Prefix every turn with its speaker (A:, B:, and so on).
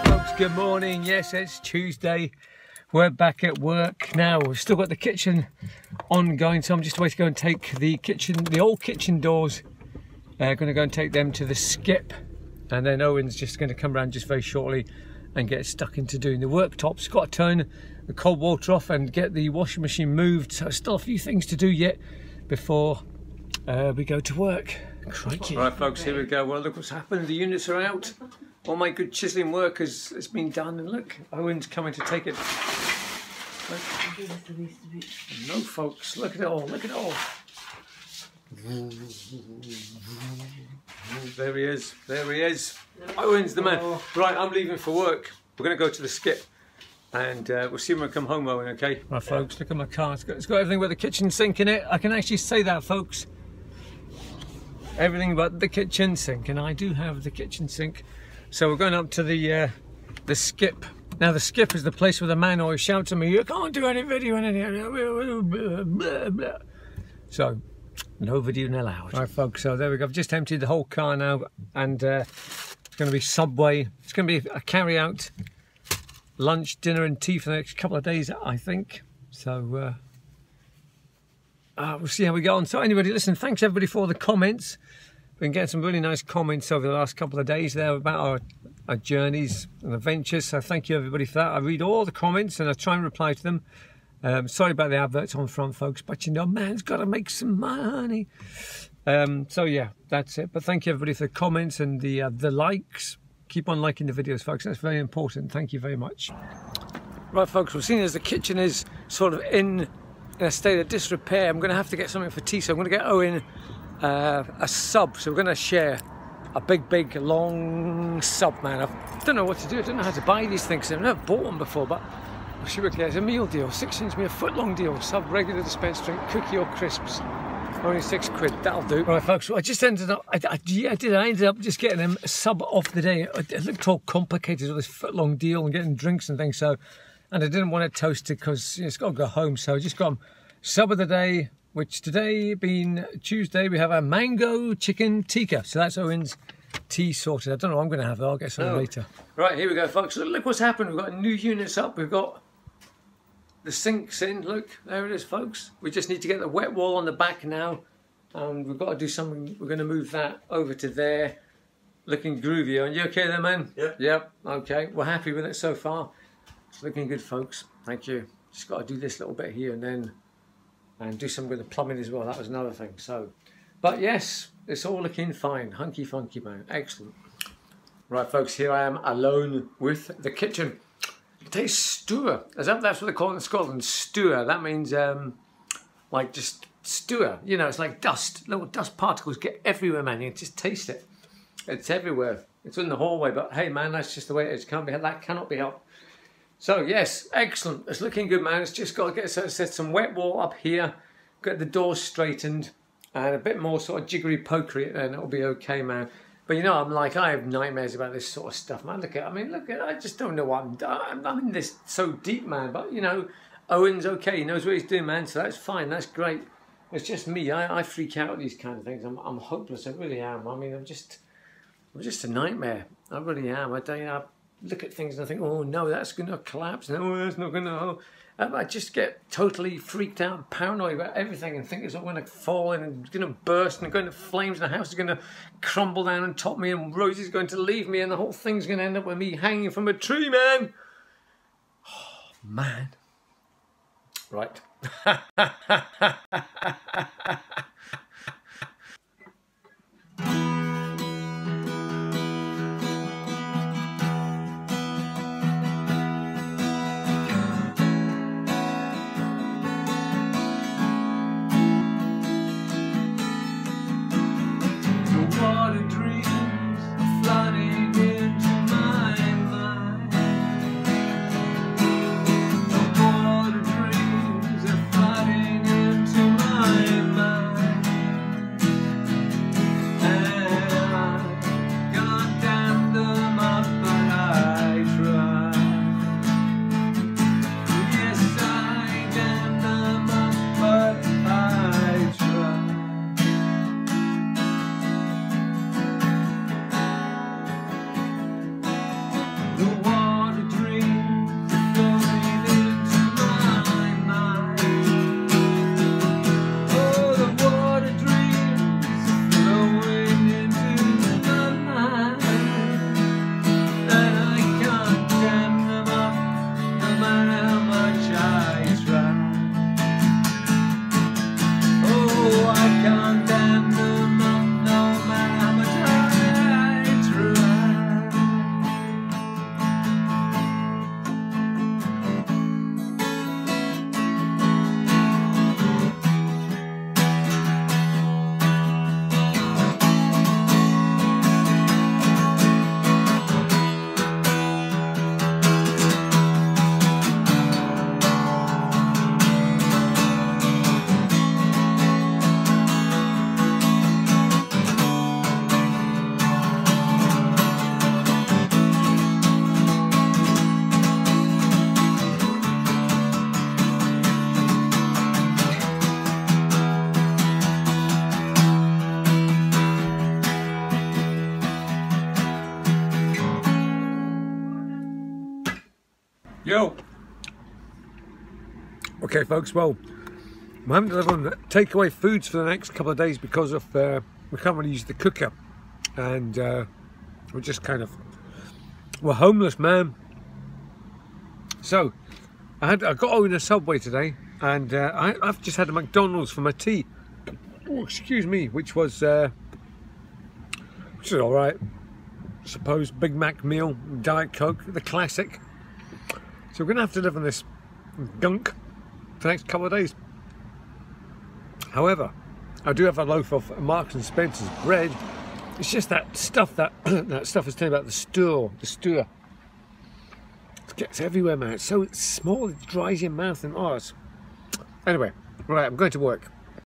A: Folks, good morning. Yes, it's Tuesday. We're back at work now. We've still got the kitchen ongoing, so I'm just waiting to go and take the old kitchen doors. Going to go and take them to the skip, and then Owen's just going to come around just very shortly and get stuck into doing the worktops. Got to turn the cold water off and get the washing machine moved, so still a few things to do yet before we go to work. Crikey. Right folks, here we go. Well, look what's happened. The units are out. All my good chiselling work has been done, and look, Owen's coming to take it. Look. No folks, look at it all, look at it all. There he is, there he is. Owen's the man. Right, I'm leaving for work. We're going to go to the skip, and we'll see when we come home, Owen, okay? Right folks, look at my car. It's got everything but the kitchen sink in it. I can actually say that, folks. Everything but the kitchen sink, and I do have the kitchen sink. So we're going up to the skip. Now the skip is the place where the man always shouts at me, "You can't do any video in here." So no video allowed. Right folks, so there we go. I've just emptied the whole car now, and it's going to be Subway. It's going to be a carry out lunch, dinner and tea for the next couple of days, I think. So we'll see how we go on. So anybody, listen, thanks everybody for the comments. We've been getting some really nice comments over the last couple of days there about our journeys and adventures, so thank you everybody for that. I read all the comments and I try and reply to them. Sorry about the adverts on front, folks, but you know, man's got to make some money. So yeah, that's it. But thank you everybody for the comments and the likes. Keep on liking the videos, folks. That's very important. Thank you very much. Right folks, we're seeing as the kitchen is sort of in a state of disrepair, I'm going to have to get something for tea, so I'm going to get Owen a sub. So we're going to share a big long sub, man. I don't know what to do. I don't know how to buy these things. I've never bought one before, but I'm sure it's a meal deal. 6 inch me a foot long deal. Sub, regular dispense drink, cookie or crisps. Only £6. That'll do. Right folks, I just ended up, I ended up just getting a sub off the day. It looked all complicated with this foot long deal and getting drinks and things, so, and I didn't want it toasted because it's got to go home, so I just got sub of the day, which today being Tuesday, we have a mango chicken tikka. So that's Owen's tea sorted. I don't know what I'm going to have though. I'll get some later. Right, here we go folks. Look what's happened. We've got new units up. We've got the sinks in. Look, there it is folks. We just need to get the wet wall on the back now. And we've got to do something. We're going to move that over to there. Looking groovy. Are you okay there, man? Yep. Yep. Okay. We're happy with it so far. It's looking good, folks. Thank you. Just got to do this little bit here and then, and do some with the plumbing as well. That was another thing. So, but yes, it's all looking fine. Hunky funky, man. Excellent. Right folks, here I am alone with the kitchen. It tastes stewer. That's what they call it in Scotland. Stewer. That means like just stewer. You know, it's like dust. Little dust particles get everywhere, man. You can just taste it. It's everywhere. It's in the hallway, but hey man, that's just the way it is. That cannot be helped. So yes, excellent. It's looking good, man. It's just got to get some wet wall up here, get the doors straightened, and a bit more sort of jiggery pokery, and it'll be okay, man. But you know, I have nightmares about this sort of stuff, man. Look at, I just don't know what I'm in this so deep, man. But you know, Owen's okay. He knows what he's doing, man. So that's fine. That's great. It's just me. I freak out at these kind of things. I'm hopeless. I really am. I mean, I'm just a nightmare. I really am. I don't, you know, look at things and I think, oh no, that's going to collapse. No, that's not going to. I just get totally freaked out and paranoid about everything and think it's all going to fall in and going to burst and go into flames and the house is going to crumble down and top me and Rosie's going to leave me and the whole thing's going to end up with me hanging from a tree, man. Oh, man. Right. go. Okay, folks, well, we're having to live on takeaway foods for the next couple of days because of we can't really use the cooker, and we're just kind of, we're homeless, man. So I got Owen a Subway today, and I've just had a McDonald's for my tea. Oh, excuse me, which is all right, I suppose. Big Mac meal, Diet Coke, the classic. So we're gonna have to live on this gunk for the next couple of days. However, I do have a loaf of Marks and Spencer's bread. It's just that stuff that that stuff is telling about the stir. It gets everywhere, man. It's so small, it dries your mouth and arse. Anyway, right, I'm going to work.